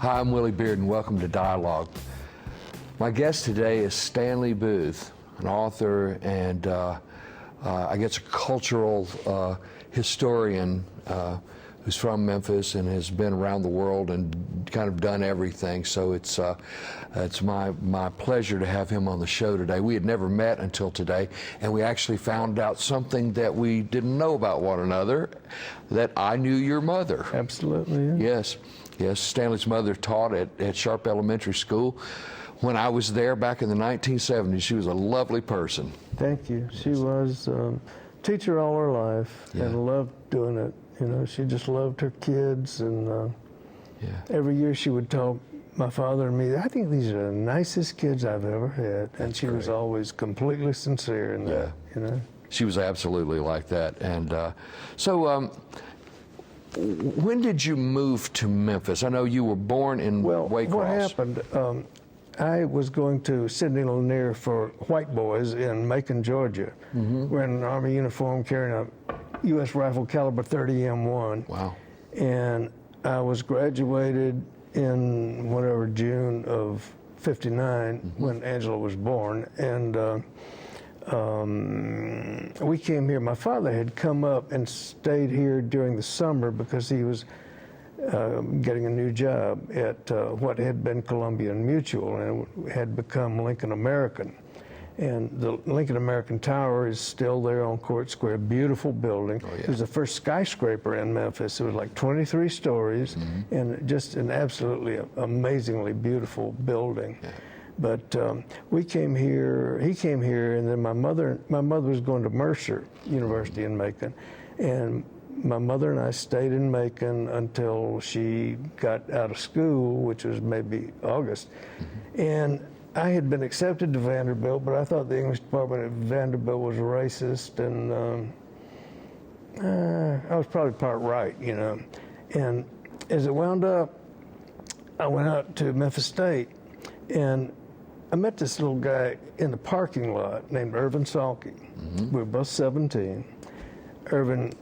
Hi, I'm Willy Bearden. Welcome to Dialogue. My guest today is Stanley Booth, an author and I guess a cultural historian who's from Memphis and has been around the world and kind of done everything. So it's my pleasure to have him on the show today. We had never met until today, and we actually found out something that we didn't know about one another, that I knew your mother. Absolutely, yeah. Yes, Stanley's mother taught at Sharp Elementary School when I was there back in the 1970s. She was a lovely person. Thank you. She was teacher all her life and loved doing it. You know, she just loved her kids, and every year she would tell my father and me, I think these are the nicest kids I've ever had. And she was always completely sincere in that, you know. She was absolutely like that. And so when did you move to Memphis? I know you were born in Waycross. What happened, I was going to Sidney Lanier for white boys in Macon, Georgia. Wearing an Army uniform, carrying a U.S. rifle caliber .30 M1. Wow. And I was graduated in whatever June of '59 when Angela was born, and we came here. My father had come up and stayed here during the summer because he was getting a new job at what had been Columbia and Mutual and had become Lincoln American. And the Lincoln American Tower is still there on Court Square, beautiful building. It was the first skyscraper in Memphis. It was like 23 stories and just an absolutely amazingly beautiful building. But we came here, he came here, and then my mother was going to Mercer University in Macon. And my mother and I stayed in Macon until she got out of school, which was maybe August. And I had been accepted to Vanderbilt, but I thought the English department at Vanderbilt was racist, and I was probably part right, you know. And as it wound up, I went out to Memphis State, and I met this little guy in the parking lot named Irvin Salke. We were both 17. Irvin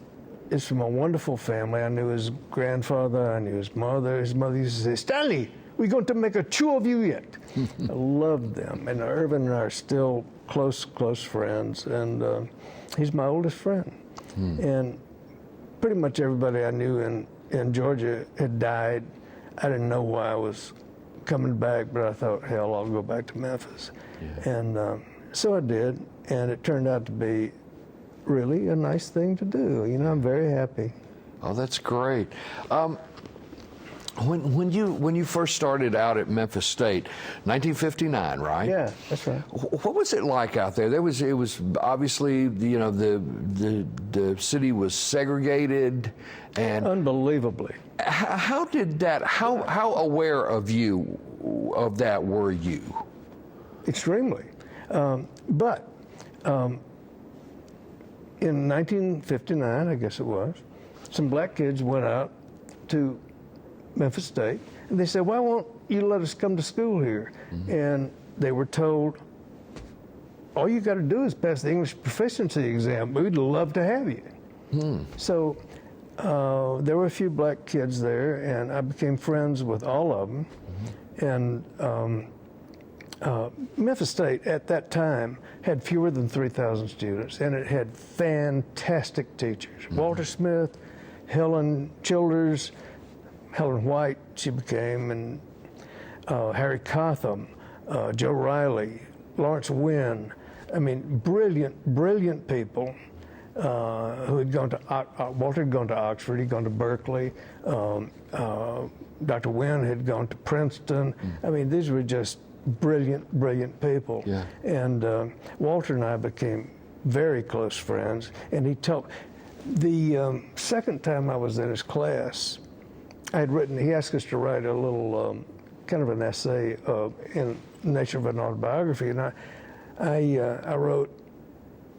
is from a wonderful family. I knew his grandfather, I knew his mother. His mother used to say, "Stanley, we're going to make a two of you yet." I loved them. And Irvin and I are still close friends. And he's my oldest friend. And pretty much everybody I knew in Georgia had died. I didn't know why I was coming back, but I thought, hell, I'll go back to Memphis. And so I did. And it turned out to be really a nice thing to do. You know, I'm very happy. Oh, that's great. When you first started out at Memphis State, 1959, right? Yeah, that's right. What was it like out there? It was obviously, you know, the city was segregated, and unbelievably. How did that? How aware of that were you? Extremely, but in 1959, I guess it was, some black kids went out to Memphis State, and they said, "Why won't you let us come to school here?" And they were told, "All you got to do is pass the English proficiency exam. We'd love to have you." So there were a few black kids there, and I became friends with all of them. And Memphis State at that time had fewer than 3,000 students, and it had fantastic teachers. Walter Smith, Helen Childers, Helen White, she became, and Harry Cotham, Joe Riley, Lawrence Wynn. I mean, brilliant people who had gone to, Walter had gone to Oxford, he'd gone to Berkeley, Dr. Wynn had gone to Princeton. I mean, these were just brilliant people. And Walter and I became very close friends, and he told, the second time I was in his class, he asked us to write a little kind of an essay in the nature of an autobiography, and I wrote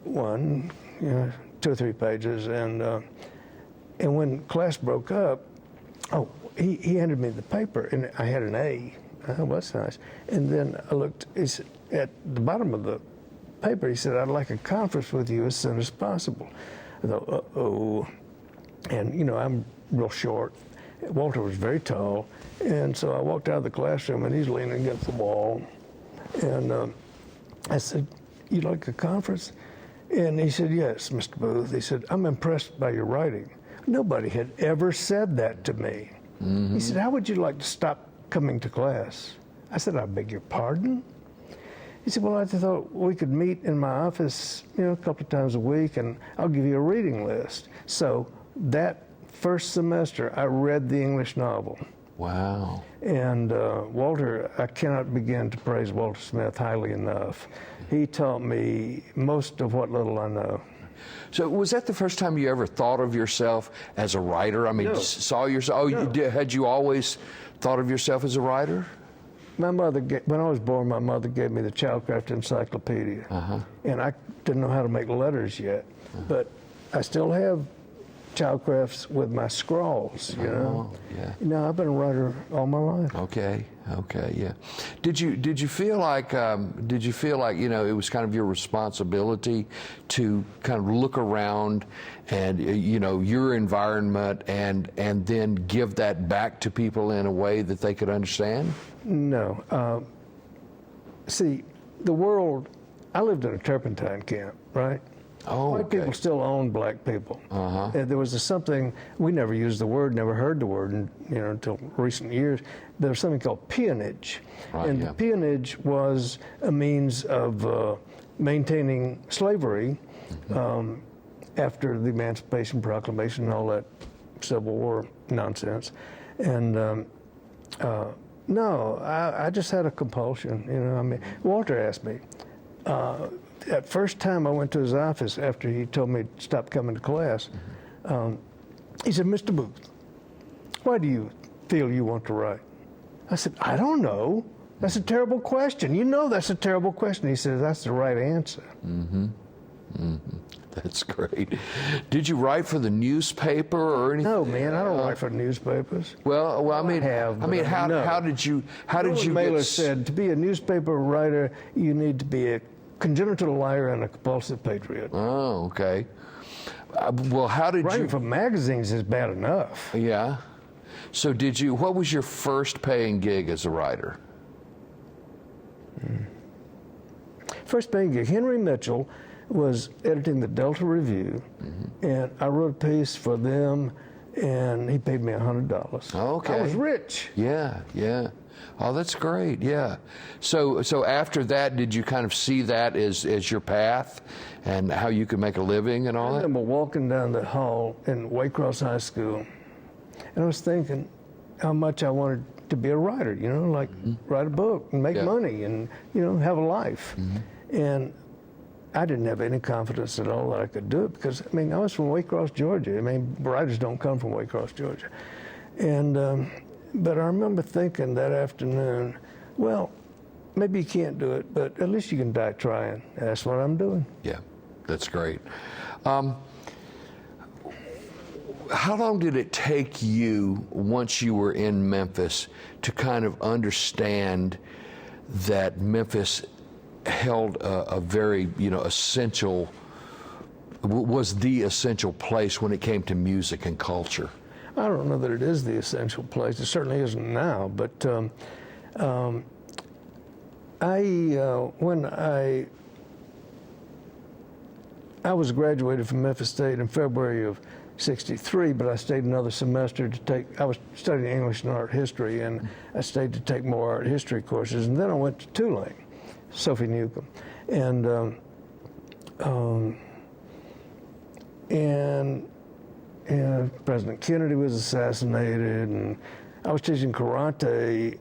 one, 2 or 3 pages, and when class broke up, he handed me the paper, and I had an A. Oh, that's nice. And then I looked at the bottom of the paper. He said, "I'd like a conference with you as soon as possible." I thought, uh-oh. And, I'm real short. Walter was very tall, and so I walked out of the classroom, and he's leaning against the wall. And I said, "You like a conference?" And he said, "Yes, Mr. Booth." He said, "I'm impressed by your writing." Nobody had ever said that to me. Mm-hmm. He said, "How would you like to stop coming to class?" I said, "I beg your pardon?" He said, "Well, I just thought we could meet in my office, a couple of times a week, and I'll give you a reading list." So that first semester, I read the English novel. Wow. And Walter, I cannot begin to praise Walter Smith highly enough. He taught me most of what little I know. So was that the first time you ever thought of yourself as a writer? I mean, No. saw yourself? Oh, No. you did, had you always thought of yourself as a writer? My mother, when I was born, my mother gave me the Childcraft Encyclopedia. And I didn't know how to make letters yet. But I still have Childcrafts with my scrawls, Oh, yeah. I've been a writer all my life. Okay, yeah. Did you feel like it was kind of your responsibility to kind of look around and your environment and then give that back to people in a way that they could understand? No. See, the world, I lived in a turpentine camp, right? Oh, White okay. people still own black people. There was something, we never used the word, never heard the word until recent years. There was something called peonage. Right, and yeah. the peonage was a means of maintaining slavery after the Emancipation Proclamation and all that Civil War nonsense. And no, I just had a compulsion. Walter asked me, that first time I went to his office after he told me to stop coming to class, he said, "Mr. Booth, why do you feel you want to write?" I said, "I don't know. That's a terrible question. That's a terrible question." He said, "That's the right answer." That's great. Did you write for the newspaper or anything? No, man, I don't write for newspapers. Well, I mean, no. how did you Mailer said, to be a newspaper writer, you need to be a congenital liar and a compulsive patriot. Oh, okay. Well, how did Writing you? for magazines is bad enough. Yeah. So what was your first paying gig as a writer? First paying gig, Henry Mitchell was editing the Delta Review, and I wrote a piece for them, and he paid me $100. Okay. I was rich. Yeah. Oh, that's great. Yeah. So after that, did you kind of see that as your path and how you could make a living and all I that? remember walking down the hall in Waycross High School, and I was thinking how much I wanted to be a writer, write a book and make money and, have a life. And I didn't have any confidence at all that I could do it because, I was from Waycross, Georgia. Writers don't come from Waycross, Georgia. And, but I remember thinking that afternoon, well, maybe you can't do it, but at least you can die trying. And that's what I'm doing. Yeah, that's great. How long did it take you, once you were in Memphis, to kind of understand that Memphis held a very, essential, was the essential place when it came to music and culture? I don't know that it is the essential place. It certainly isn't now. But when I was graduated from Memphis State in February of '63, but I stayed another semester to I was studying English and art history, and I stayed to take more art history courses. And then I went to Tulane, Sophie Newcomb, and President Kennedy was assassinated, and I was teaching karate.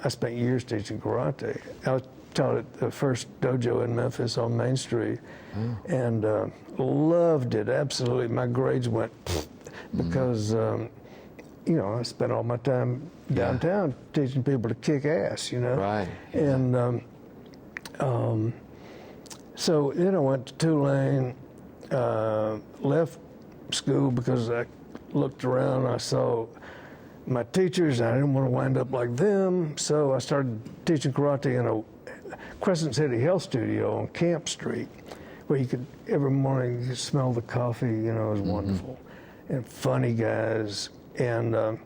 I spent years teaching karate. I taught at the first dojo in Memphis on Main Street, and loved it absolutely. My grades went because I spent all my time downtown teaching people to kick ass. Right. And so then I went to Tulane, left school because I looked around and I saw my teachers, and I didn't want to wind up like them, so I started teaching karate in a Crescent City Health Studio on Camp Street, where you could, every morning, you could smell the coffee, it was wonderful. And funny guys, And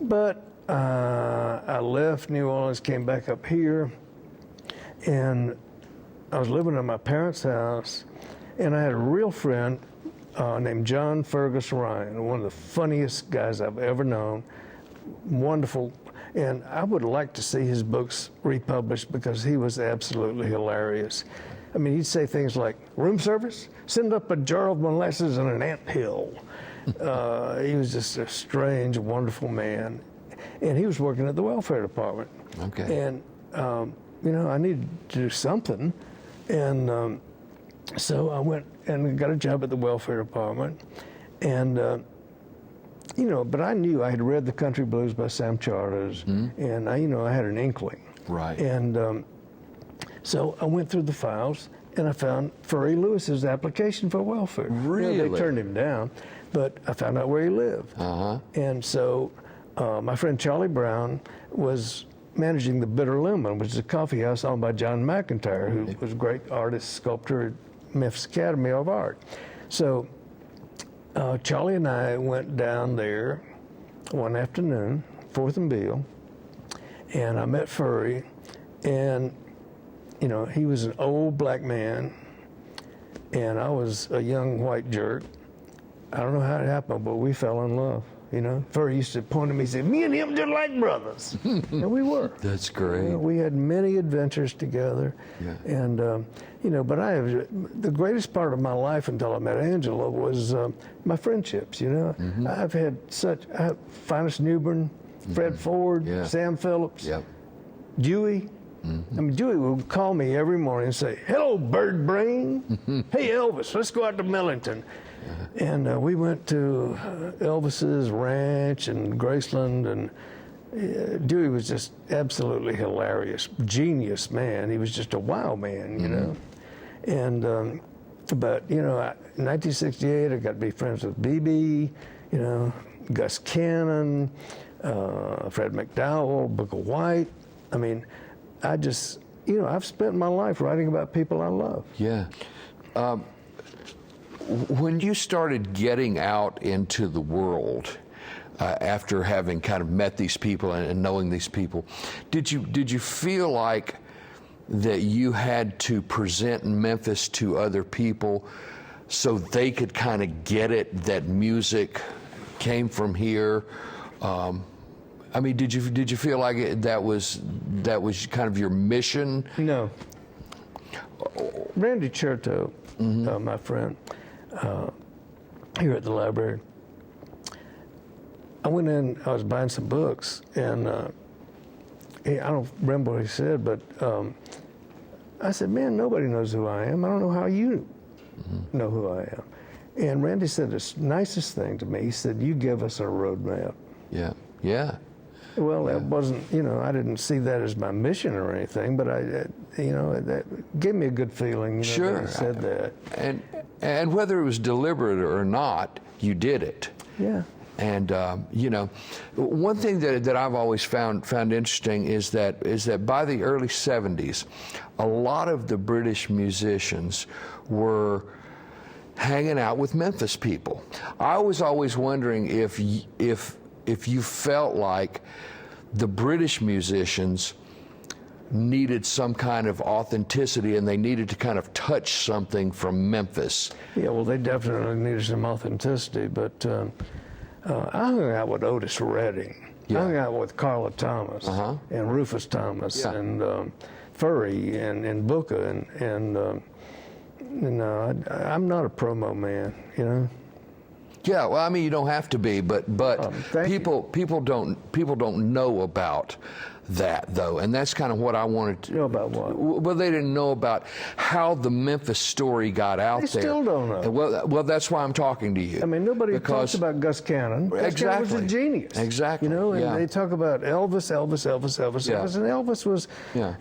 but I left New Orleans, came back up here, and I was living at my parents' house, and I had a real friend named John Fergus Ryan, one of the funniest guys I've ever known, wonderful. And I would like to see his books republished because he was absolutely hilarious. I mean, he'd say things like, room service? Send up a jar of molasses and an anthill. He was just a strange, wonderful man. And he was working at the welfare department. Okay. And, you know, I needed to do something. And so I went and got a job at the welfare department. And, you know, but I knew I had read The Country Blues by Sam Charters, and I, you know, I had an inkling. Right. And so I went through the files, and I found Furry Lewis's application for welfare. Really? You know, they turned him down, but I found out where he lived. And so my friend Charlie Brown was managing the Bitter Lemon, which is a coffee house owned by John McIntyre, who was a great artist, sculptor at Memphis Academy of Art. So Charlie and I went down there one afternoon, 4th and Beale, and I met Furry, and, you know, he was an old black man, and I was a young white jerk. I don't know how it happened, but we fell in love, you know. Furry used to point at me and say, me and him just like brothers. And we were. That's great. You know, we had many adventures together. Yeah. And, you know, but the greatest part of my life until I met Angela was my friendships, you know. I've had Finest Newbern, Fred Ford, Sam Phillips, Dewey. I mean, Dewey would call me every morning and say, hello, bird brain. Hey, Elvis, let's go out to Millington. And we went to Elvis's ranch in Graceland, and Dewey was just absolutely hilarious, genius man. He was just a wow man, you know. And but you know, in 1968, I got to be friends with BB, you know, Gus Cannon, Fred McDowell, Booker White. I mean, I just, you know, I've spent my life writing about people I love. Yeah. When you started getting out into the world, after having kind of met these people and knowing these people, did you feel like that you had to present Memphis to other people so they could kind of get it that music came from here? I mean, did you feel like that was kind of your mission? No. Randy Chertow, my friend, here at the library, I went in, I was buying some books, and I don't remember what he said, but I said, man, nobody knows who I am. I don't know how you know who I am. And Randy said the nicest thing to me. He said, you give us a roadmap. Yeah, yeah. Well, that wasn't, you know, I didn't see that as my mission or anything, but you know, that gave me a good feeling, you know, Sure. that he said that. And whether it was deliberate or not, you did it. Yeah. And you know, one thing that I've always found interesting is that by the early 70s, a lot of the British musicians were hanging out with Memphis people. I was always wondering if you felt like the British musicians needed some kind of authenticity and they needed to kind of touch something from Memphis. Yeah, well, they definitely needed some authenticity, but I hung out with Otis Redding. Yeah. I hung out with Carla Thomas and Rufus Thomas and Furry and Booker and you know, I'm not a promo man, you know. Yeah, well, I mean, you don't have to be, but people don't know about that, though, and that's kind of what I wanted to know about. What? Well, they didn't know about how the Memphis story got out there. They still don't know. Well, that's why I'm talking to you. I mean, nobody talks about Gus Cannon. Gus Cannon was a genius. Exactly. You know, and they talk about Elvis, and Elvis was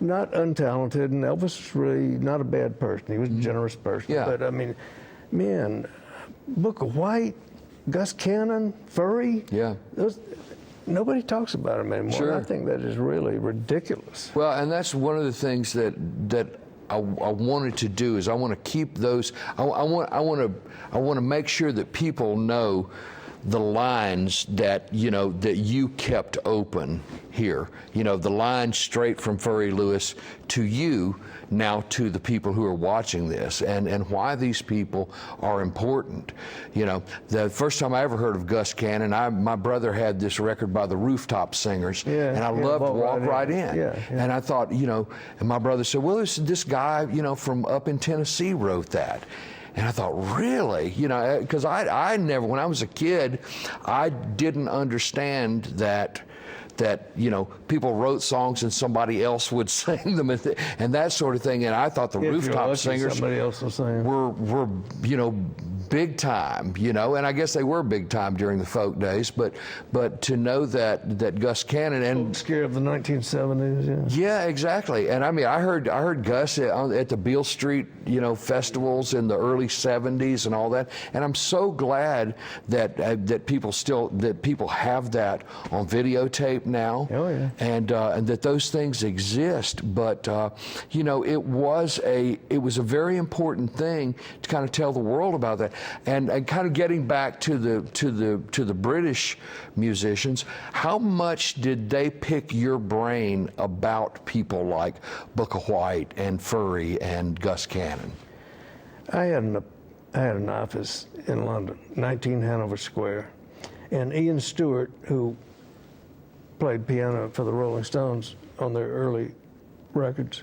not untalented, and Elvis was really not a bad person. He was a generous person. Yeah. But I mean, man, Booker White, Gus Cannon, Furry. Yeah. Nobody talks about them anymore. Sure. I think that is really ridiculous. Well, and that's one of the things that I wanted to do is I want to keep those. I want to make sure that people know the lines that, you know, that you kept open here. You know, the line straight from Furry Lewis to you, now to the people who are watching this, and why these people are important. You know, the first time I ever heard of Gus Cannon, my brother had this record by the Rooftop Singers, and I loved Walk Right In. And I thought, you know, and my brother said, well, this guy, you know, from up in Tennessee wrote that. And I thought, really? You know, because I never, when I was a kid, I didn't understand that, you know, people wrote songs and somebody else would sing them and that sort of thing. And I thought the Rooftop Singers somebody else will sing. were, you know, big time, you know, and I guess they were big time during the folk days, but to know that Gus Cannon and Scare of the 1970s, yeah, exactly. And I mean, I heard Gus at the Beale Street, you know, festivals in the early 70s and all that. And I'm so glad that people have that on videotape now. Oh, yeah. And that those things exist. But you know, it was a very important thing to kind of tell the world about that. And kind of getting back to the British musicians, how much did they pick your brain about people like Booker White and Furry and Gus Cannon? I had an office in London, 19 Hanover Square, and Ian Stewart, who played piano for the Rolling Stones on their early records,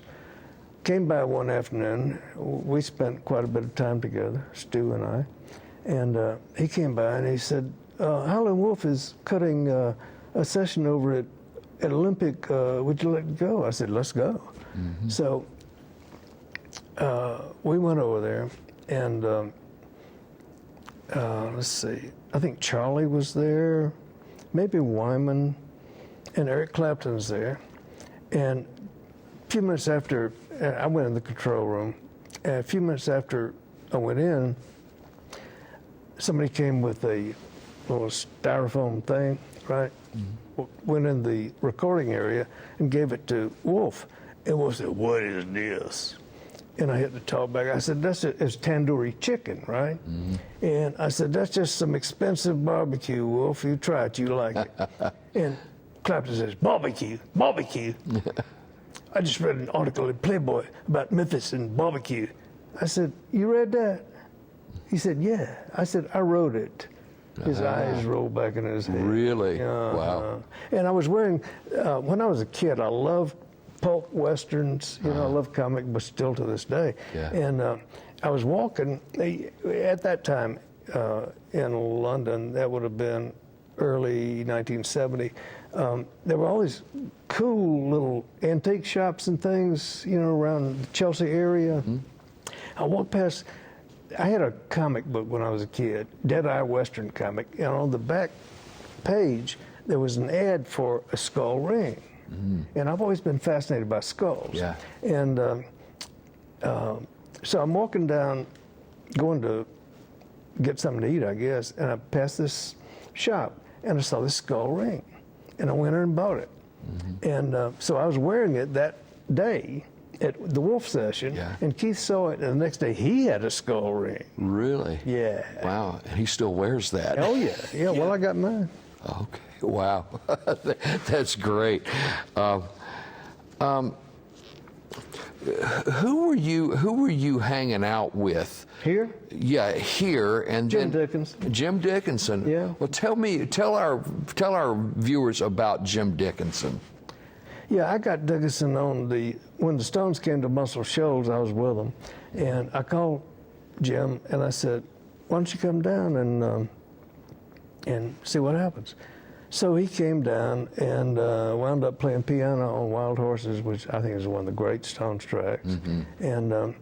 came by one afternoon. We spent quite a bit of time together, Stu and I, and he came by and he said, Howlin' Wolf is cutting a session over at Olympic. Would you like to go? I said, let's go. Mm-hmm. So we went over there, and let's see, I think Charlie was there, maybe Wyman, and Eric Clapton's there. And a few minutes after, I went in the control room, and a few minutes after I went in, somebody came with a little styrofoam thing, right? Mm-hmm. Went in the recording area and gave it to Wolf. And Wolf said, what is this? And I hit the talk back. I said, it's tandoori chicken, right? Mm-hmm. And I said, that's just some expensive barbecue, Wolf. You try it, you like it. And Clapton says, barbecue. I just read an article in Playboy about Memphis and barbecue. I said, you read that? He said, yeah. I said, I wrote it. His eyes rolled back in his head. Really? Wow. And I was wearing, when I was a kid, I loved pulp westerns. You know, I love comic books still to this day. Yeah. And I was walking, at that time in London, that would have been early 1970, there were all these cool little antique shops and things, you know, around the Chelsea area. Mm-hmm. I walked past, I had a comic book when I was a kid, Dead-Eye Western comic, and on the back page, there was an ad for a skull ring. Mm-hmm. And I've always been fascinated by skulls. Yeah. And so I'm walking down, going to get something to eat, I guess, and I passed this shop, and I saw this skull ring. And I went in and bought it. Mm-hmm. And so I was wearing it that day at the Wolf session, and Keith saw it, and the next day he had a skull ring. Really? Yeah. Wow, and he still wears that. Oh, yeah. Yeah, well, I got mine. Okay, wow. That's great. Who were you hanging out with? Here? Yeah, here, and Jim Dickinson. Jim Dickinson. Yeah. Well, tell our viewers about Jim Dickinson. Yeah, I got Dickinson when the Stones came to Muscle Shoals, I was with them, and I called Jim and I said, why don't you come down and see what happens? So he came down and wound up playing piano on Wild Horses, which I think is one of the great Stones tracks. Mm-hmm. And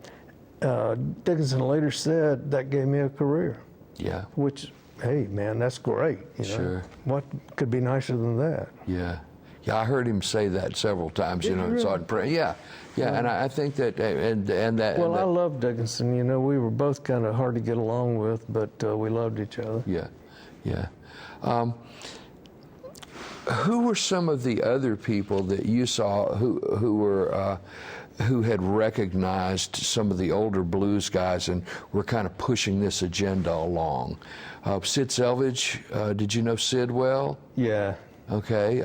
Dickinson later said that gave me a career. Yeah. Which, hey, man, that's great. You know? Sure. What could be nicer than that? Yeah. Yeah, I heard him say that several times. You know, really? So yeah, and I think that and that. Well, I love Dickinson. You know, we were both kind of hard to get along with, but we loved each other. Yeah, yeah. Who were some of the other people that you saw who had recognized some of the older blues guys and were kind of pushing this agenda along? Sid Selvage, did you know Sid well? Yeah. Okay,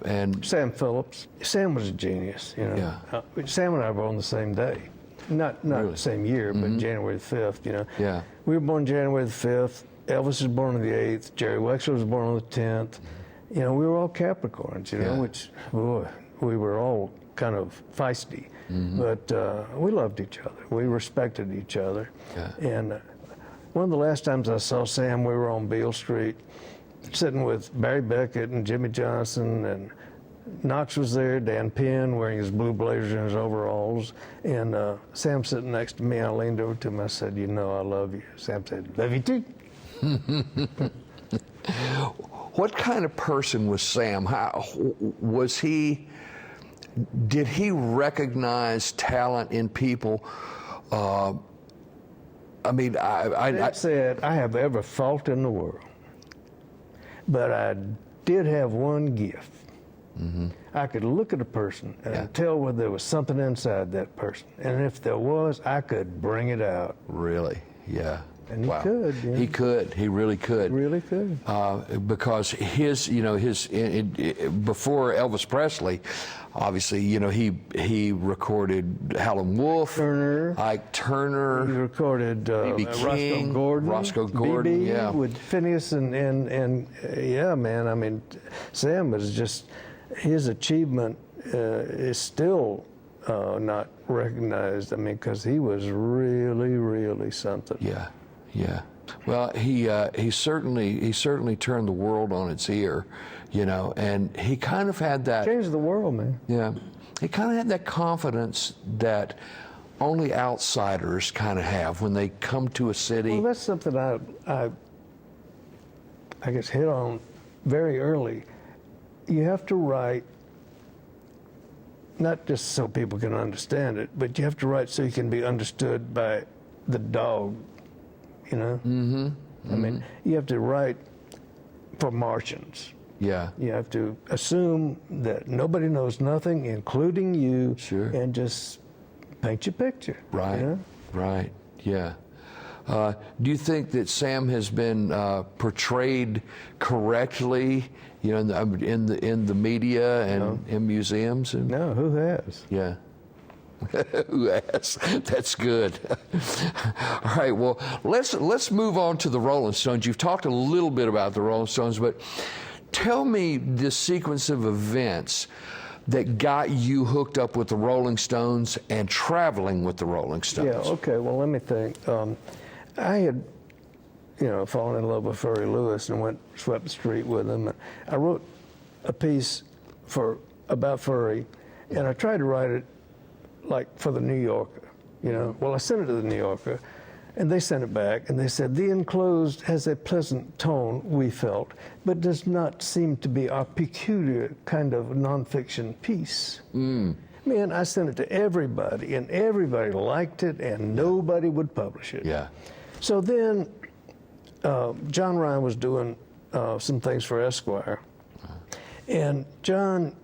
and Sam Phillips. Sam was a genius, you know. Yeah. Sam and I were on the same day. Not Really? the same year, but January the 5th, you know. Yeah. We were born January the 5th. Elvis was born on the 8th. Jerry Wexler was born on the 10th. You know, we were all Capricorns, you know, Yeah. which, boy, we were all kind of feisty. But we loved each other. We respected each other. Yeah. And one of the last times I saw Sam, we were on Beale Street, sitting with Barry Beckett and Jimmy Johnson, and Knox was there, Dan Penn wearing his blue blazer and his overalls, and Sam sitting next to me. I leaned over to him, I said, "You know I love you." Sam said, "Love you too." What kind of person was Sam? How was he? Did he recognize talent in people? I mean, I said, "I have every fault in the world, but I did have one gift. I could look at a person and tell whether there was something inside that person, and if there was, I could bring it out." Really, yeah. And he could. Yeah. He could. He really could. Really could. Because before Elvis Presley, obviously, you know, he recorded Howlin' Wolf, Turner. Ike Turner. He recorded B.B. King, Roscoe Gordon, B.B., yeah. with Phineas and yeah, man. I mean, Sam was just, his achievement is still not recognized. I mean, because he was really, really something. Yeah, yeah. Well, he certainly turned the world on its ear, you know, and he kind of had that. Changed the world, man. Yeah, he kind of had that confidence that only outsiders kind of have when they come to a city. Well, that's something I guess hit on very early. You have to write not just so people can understand it, but you have to write so you can be understood by the dog, you know? I mean, you have to write for Martians. Yeah. You have to assume that nobody knows nothing, including you, Sure. and just paint your picture. Right. You know? Right. Yeah. Do you think that Sam has been portrayed correctly, you know, in the media and in museums? And, No, who has? Yeah. Who has? That's good. All right. Well, let's move on to the Rolling Stones. You've talked a little bit about the Rolling Stones, but tell me the sequence of events that got you hooked up with the Rolling Stones and traveling with the Rolling Stones. Yeah, okay, well, let me think. I had, you know, fallen in love with Furry Lewis and swept the street with him. And I wrote a piece about Furry, and I tried to write it like for the New Yorker, you know. Well, I sent it to the New Yorker, and they sent it back, and they said, "The enclosed has a pleasant tone, we felt, but does not seem to be our peculiar kind of nonfiction piece." Man, I sent it to everybody, and everybody liked it, and nobody would publish it. Yeah. So then John Ryan was doing some things for Esquire, and John,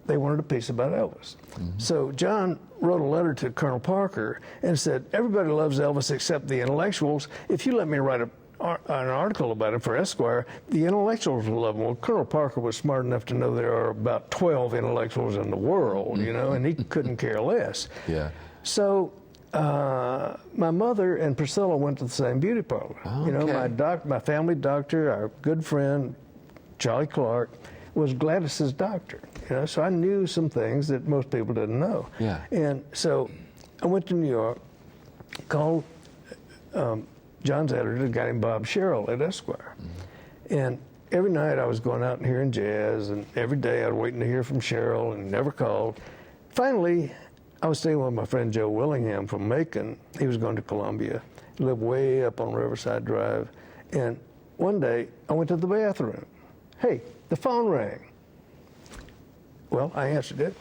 they wanted a piece about Elvis. So John wrote a letter to Colonel Parker and said, "Everybody loves Elvis except the intellectuals. If you let me write an article about him for Esquire, the intellectuals will love him." Well, Colonel Parker was smart enough to know there are about 12 intellectuals in the world, you know, and he couldn't care less. Yeah. So my mother and Priscilla went to the same beauty parlor. You know, my family doctor, our good friend, Charlie Clark, was Gladys's doctor. You know, so I knew some things that most people didn't know. Yeah. And so I went to New York, called John's editor, a guy named Bob Sherrill at Esquire. And every night I was going out and hearing jazz, and every day I was waiting to hear from Sherrill and never called. Finally, I was staying with my friend Joe Willingham from Macon. He was going to Columbia. He lived way up on Riverside Drive. And one day I went to the bathroom. Hey, the phone rang. Well, I answered it,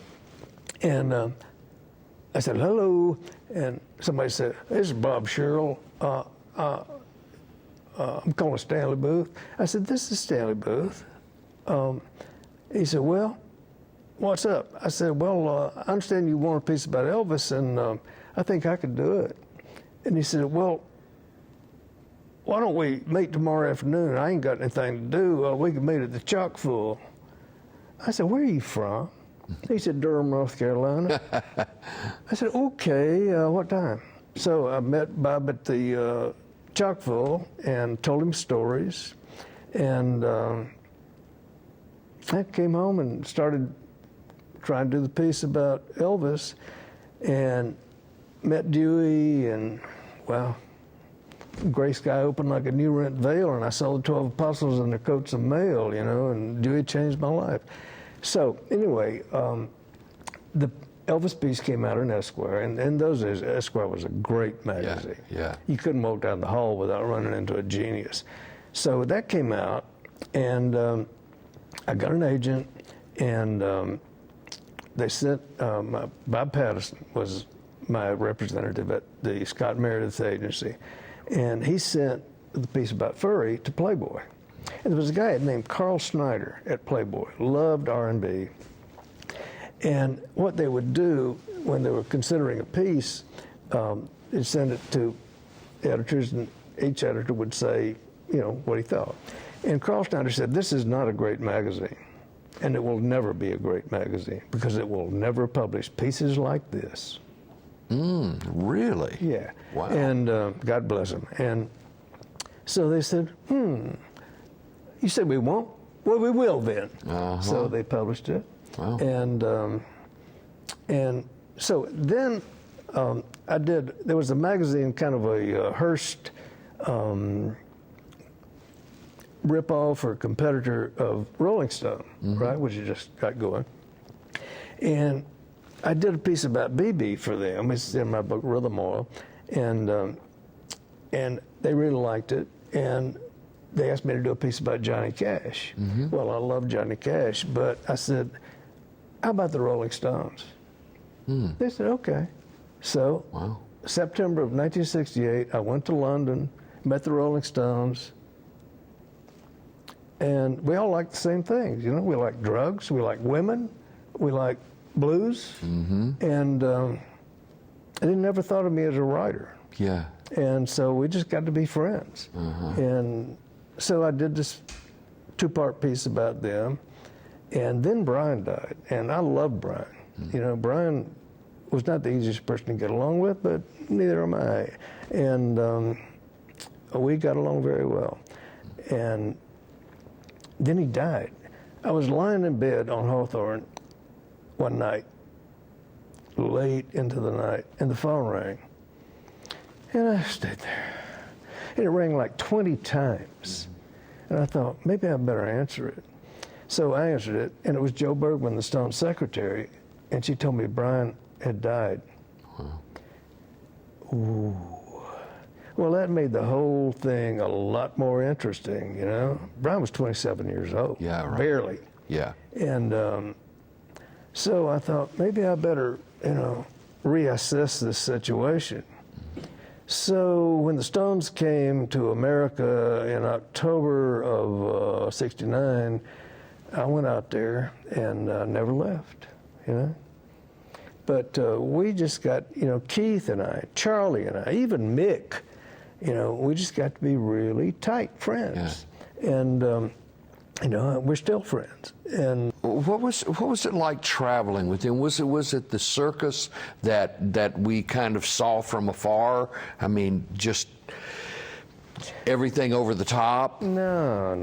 and I said, "Hello," and somebody said, "This is Bob Sherrill. I'm calling Stanley Booth." I said, "This is Stanley Booth. He said, well, what's up? I said, well, I understand you want a piece about Elvis, and I think I could do it. And he said, well, why don't we meet tomorrow afternoon? I ain't got anything to do. We can meet at the Chock Full. I said, where are you from? He said, Durham, North Carolina. I said, okay, what time? So I met Bob at the Chock Full and told him stories. And I came home and started trying to do the piece about Elvis, and met Dewey, and, well, gray sky opened like a new rent veil, and I saw the 12 apostles in their coats of mail, you know, and Dewey changed my life. So anyway, the Elvis piece came out in Esquire, and in those days, Esquire was a great magazine. Yeah. You couldn't walk down the hall without running into a genius. So that came out, and I got an agent, and they sent, Bob Patterson was my representative at the Scott Meredith agency, and he sent the piece about Furry to Playboy. And there was a guy named Carl Snyder at Playboy, loved R&B. And what they would do when they were considering a piece, they'd send it to editors, and each editor would say, you know, what he thought. And Carl Snyder said, this is not a great magazine, and it will never be a great magazine, because it will never publish pieces like this. Really? Yeah. Wow. And God bless him. And so they said, you said we won't? Well, we will then. So they published it. Wow. And so then there was a magazine, kind of a Hearst rip-off or competitor of Rolling Stone, right, which you just got going. And I did a piece about BB for them. It's in my book, Rhythm Oil. And they really liked it. And they asked me to do a piece about Johnny Cash. Well, I love Johnny Cash, but I said, how about the Rolling Stones? They said, okay. So, September of 1968, I went to London, met the Rolling Stones, and we all like the same things. You know, we like drugs, we like women, we like blues, and they never thought of me as a writer. Yeah. And so we just got to be friends. And so I did this two-part piece about them, and then Brian died, and I loved Brian. You know, Brian was not the easiest person to get along with, but neither am I. And we got along very well. And then he died. I was lying in bed on Hawthorne one night, late into the night, and the phone rang. And I stayed there. And it rang like 20 times. And I thought, maybe I better answer it. So I answered it, and it was Joe Bergman, the Stones secretary, and she told me Brian had died. Ooh. Well, that made the whole thing a lot more interesting, you know. Brian was 27 years old. Yeah, right. Barely. Yeah. And so I thought, maybe I better, you know, reassess this situation. So when the Stones came to America in October of '69, I went out there and never left, you know. But we just got, you know, Keith and I, Charlie and I, even Mick, you know, we just got to be really tight friends. Yeah. And, you know, we're still friends. And what was it like traveling with him? Was it the circus that we kind of saw from afar? I mean, just everything over the top? No.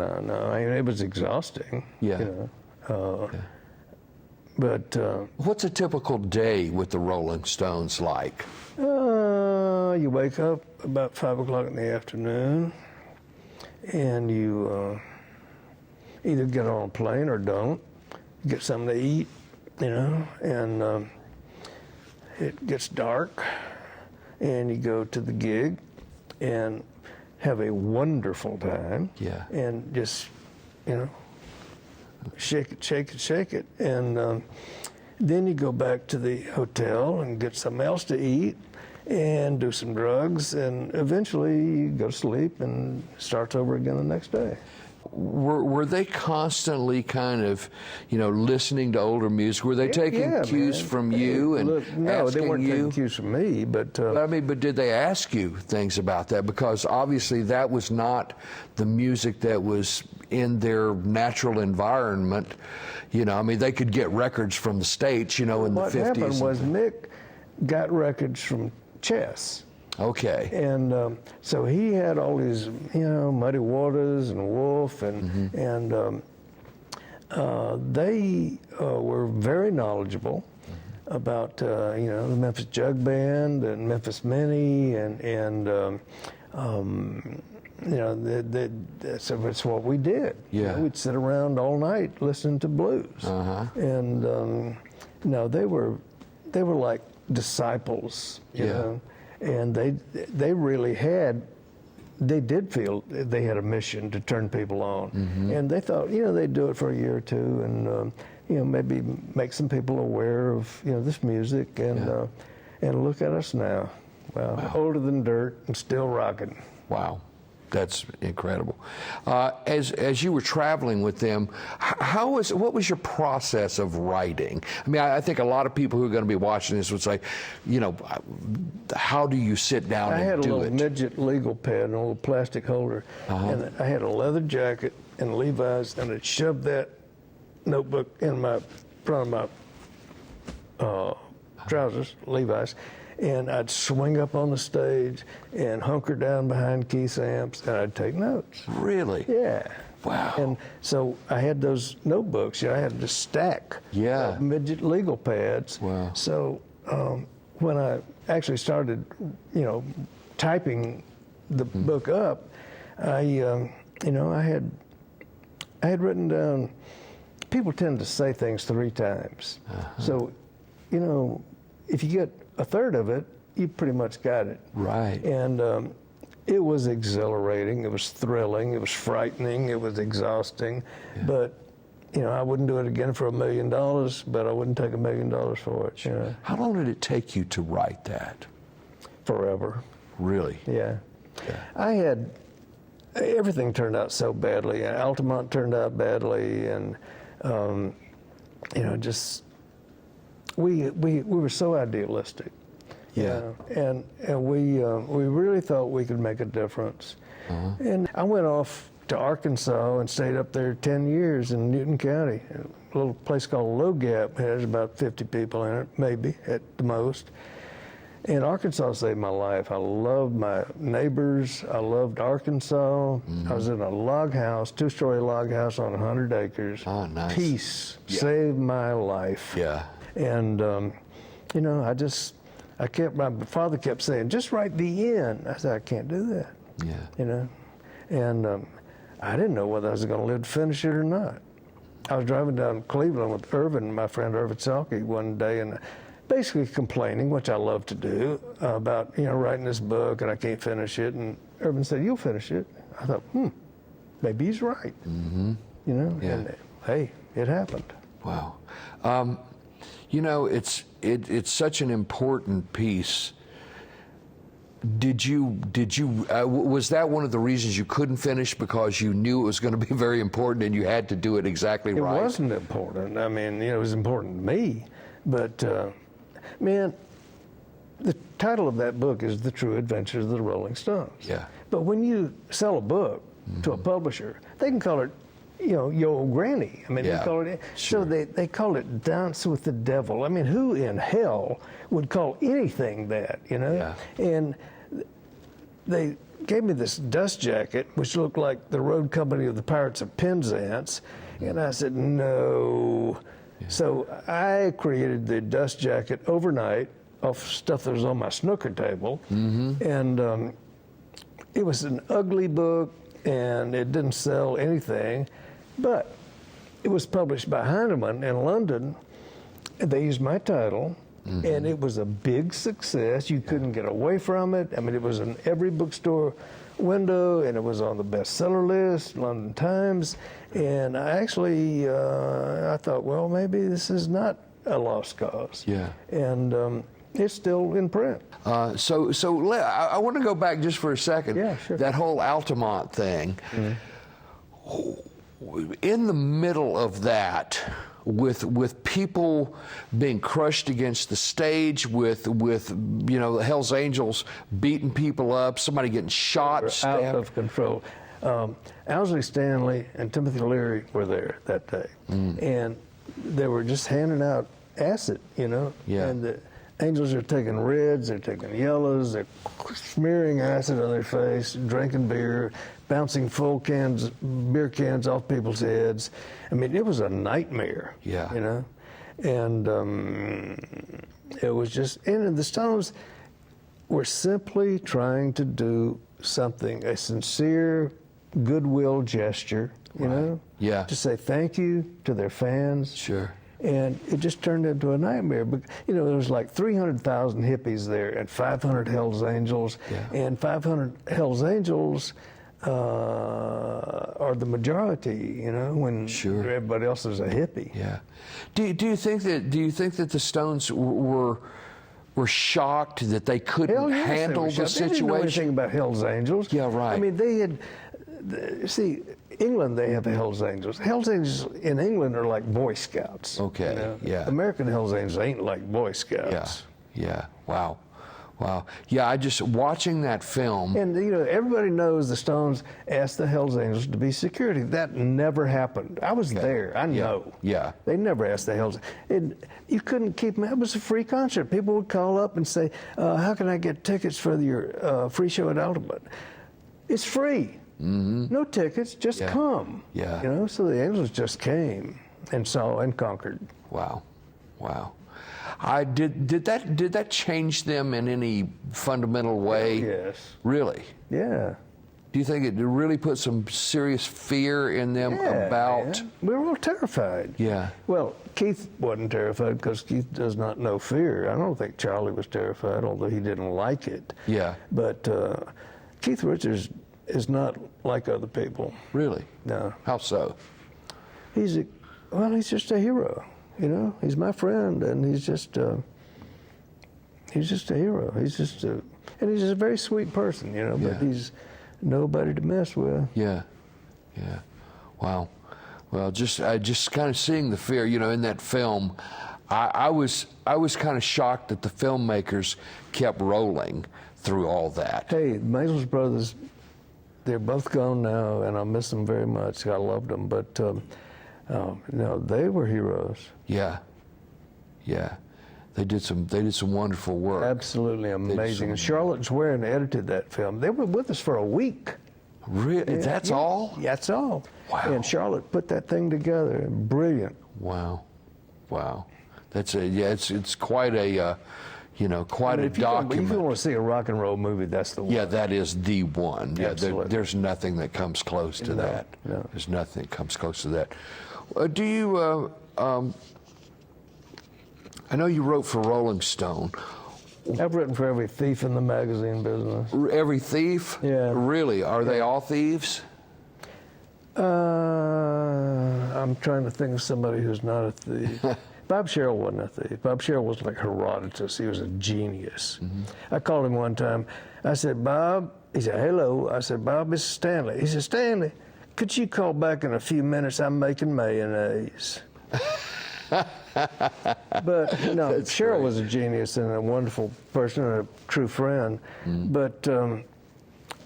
I mean, it was exhausting. Yeah. You know? But what's a typical day with the Rolling Stones like? You wake up about 5 o'clock in the afternoon, and you either get on a plane or don't, get something to eat, you know, and it gets dark, and you go to the gig and have a wonderful time. Yeah. And just, you know, shake it. And then you go back to the hotel and get something else to eat and do some drugs, and eventually you go to sleep and starts over again the next day. Were they constantly kind of, listening to older music? Were they taking cues from you and no, asking they weren't you? taking cues from me, but But did they ask you things about that? Because obviously that was not the music that was in their natural environment. They could get records from the States, in the 50s. what happened was Mick got records from Chess. Okay. And so he had all these, Muddy Waters and Wolf, and they were very knowledgeable about, the Memphis Jug Band and Memphis Mini, so that's what we did. Yeah. We'd sit around all night listening to blues, and they were like disciples, you know. And they really did feel they had a mission to turn people on. And they thought, they'd do it for a year or two and, maybe make some people aware of, this music. And look at us now. Well, older than dirt and still rocking. Wow. That's incredible. As you were traveling with them, what was your process of writing? I mean, I think a lot of people who are going to be watching this would say, how do you sit down and do it? I had a little midget legal pad and a little plastic holder, and I had a leather jacket and Levi's, and I'd shove that notebook in my front of my trousers, Levi's. And I'd swing up on the stage and hunker down behind Keith's amps, and I'd take notes. Really? Yeah. Wow. And so I had those notebooks. I had to stack of midget legal pads. Wow. So when I actually started, typing the book up, I had written down. People tend to say things 3 times. So, if you get a third of it, you pretty much got it. Right. And it was exhilarating, it was thrilling, it was frightening, it was exhausting. But, I wouldn't do it again for $1 million, but I wouldn't take $1 million for it. How long did it take you to write that? Forever. Really? Yeah. Everything turned out so badly. Altamont turned out badly, and, we were so idealistic, and we really thought we could make a difference. And I went off to Arkansas and stayed up there 10 years in Newton County, a little place called Low Gap. It has about 50 people in it, maybe at the most. And Arkansas saved my life. I loved my neighbors. I loved Arkansas. I was in a log house, 2-story log house on 100 acres. Oh, nice. Peace saved my life. Yeah. And, my father kept saying, just write the end. I said, I can't do that. Yeah. And I didn't know whether I was going to live to finish it or not. I was driving down Cleveland with Irvin, my friend Irvin Selke, one day, and basically complaining, which I love to do, about, writing this book and I can't finish it. And Irvin said, you'll finish it. I thought, maybe he's right. And hey, it happened. Wow. It's such an important piece. Was that one of the reasons you couldn't finish, because you knew it was going to be very important and you had to do it exactly right? It wasn't important. I mean, it was important to me, but man, the title of that book is The True Adventures of the Rolling Stones. Yeah. But when you sell a book to a publisher, they can call it, Yo Old Granny. I mean, they call it. Sure. So they call it Dance with the Devil. I mean, who in hell would call anything that? Yeah. And they gave me this dust jacket, which looked like the road company of the Pirates of Penzance, and I said no. Yeah. So I created the dust jacket overnight off stuff that was on my snooker table, and it was an ugly book, and it didn't sell anything. But it was published by Heinemann in London, and they used my title, and it was a big success. You couldn't get away from it. I mean, it was in every bookstore window, and it was on the bestseller list, London Times. And I actually, I thought, well, maybe this is not a lost cause. Yeah. And it's still in print. So I want to go back just for a second. Yeah, sure. That whole Altamont thing. in the middle of that, with people being crushed against the stage, with you know, the Hell's Angels beating people up, somebody getting shot, stabbed. Out of control. Owsley Stanley and Timothy Leary were there that day, and they were just handing out acid, you know. Yeah. And the Angels are taking reds, they're taking yellows, they're smearing acid on their face, drinking beer, bouncing full cans, beer cans off people's heads. I mean, it was a nightmare. Yeah. You know, and it was just. And the Stones were simply trying to do something, a sincere goodwill gesture. You know. Yeah. To say thank you to their fans. Sure. And it just turned into a nightmare. But, you know, there was like 300,000 hippies there and 500 Hells Angels. Yeah. And 500 Hells Angels are the majority, you know, when everybody else is a hippie. Yeah. Do you think that the Stones were shocked that they couldn't handle the situation? They didn't know anything about Hells Angels. Yeah, right. I mean, they had, see, England, they have the Hells Angels. Hells Angels in England are like Boy Scouts. Okay, you know? yeah. American Hells Angels ain't like Boy Scouts. Yeah. Wow. Yeah, I just, watching that film. And, you know, everybody knows the Stones asked the Hells Angels to be security. That never happened. I was there. I know. Yeah. They never asked the Hells. You couldn't keep them. It was a free concert. People would call up and say, how can I get tickets for your free show at Ultimate? It's free. Mm-hmm. No tickets, just come. Yeah. You know, so the Angels just came and saw and conquered. Wow. Did that change them in any fundamental way? Yes. Really? Yeah. Do you think it really put some serious fear in them about? Man. We were all terrified. Yeah. Well, Keith wasn't terrified because Keith does not know fear. I don't think Charlie was terrified, although he didn't like it. Yeah. But Keith Richards is not like other people. Really? No. How so? He's just a hero. You know, he's my friend, and he's just a hero. And he's just a very sweet person, you know. But he's nobody to mess with. Yeah. Wow. Well, just kind of seeing the fear, you know, in that film, I was kind of shocked that the filmmakers kept rolling through all that. Hey, the Maisels brothers, they're both gone now, and I miss them very much. I loved them, but no, they were heroes. Yeah. They did some wonderful work. Absolutely amazing. And Charlotte Swearin edited that film. They were with us for a week. Really? That's all? Yeah, that's all. Wow. And Charlotte put that thing together. Brilliant. Wow. That's it's quite a quite a document. If you want to see a rock and roll movie, that's the one. Yeah, that is the one. Yeah, there's nothing that comes close to that. No. There's nothing that comes close to that. Do you? I know you wrote for Rolling Stone. I've written for every thief in the magazine business. Every thief? Yeah. Really? Are they all thieves? I'm trying to think of somebody who's not a thief. Bob Sherrill wasn't a thief. Bob Sherrill was like Herodotus. He was a genius. Mm-hmm. I called him one time. I said, Bob, he said, hello. I said, Bob, this is Stanley. He said, Stanley, could you call back in a few minutes? I'm making mayonnaise. But no, Sherrill was a genius and a wonderful person and a true friend. But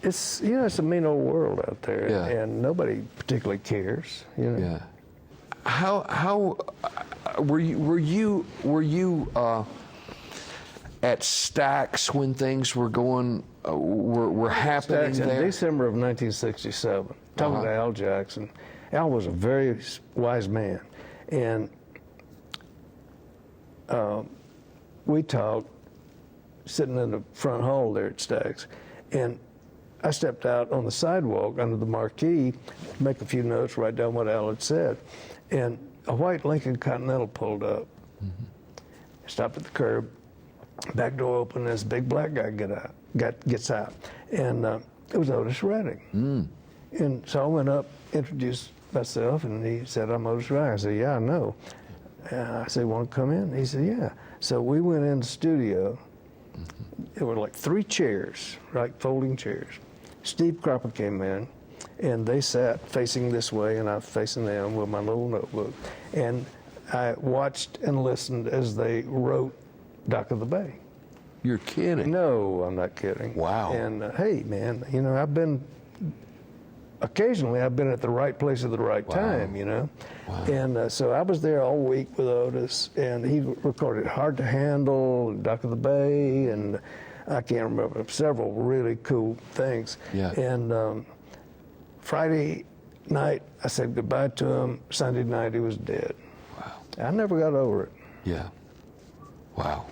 it's a mean old world out there, and nobody particularly cares. You know. Yeah. How were you at Stax when things were going were happening Stax there? In December of 1967. Talking to Al Jackson. Al was a very wise man, and we talked sitting in the front hall there at Stax, and I stepped out on the sidewalk under the marquee to make a few notes, write down what Al had said, and a white Lincoln Continental pulled up. Mm-hmm. Stopped at the curb, back door open, and this big black guy gets out, and it was Otis Redding. And so I went up, introduced myself, and he said, I'm Otis Redding. I said, yeah, I know. I said, want to come in? He said, yeah. So we went in the studio. There were like 3 chairs, right, folding chairs. Steve Cropper came in, and they sat facing this way, and I facing them with my little notebook, and I watched and listened as they wrote Dock of the Bay. You're kidding. No, I'm not kidding. Wow. And hey, man, you know, occasionally I've been at the right place at the right time, you know. Wow. And so I was there all week with Otis, and he recorded Hard to Handle, Dock of the Bay, and I can't remember, several really cool things. Yeah. And Friday night, I said goodbye to him. Sunday night, he was dead. Wow. I never got over it. Yeah. Wow.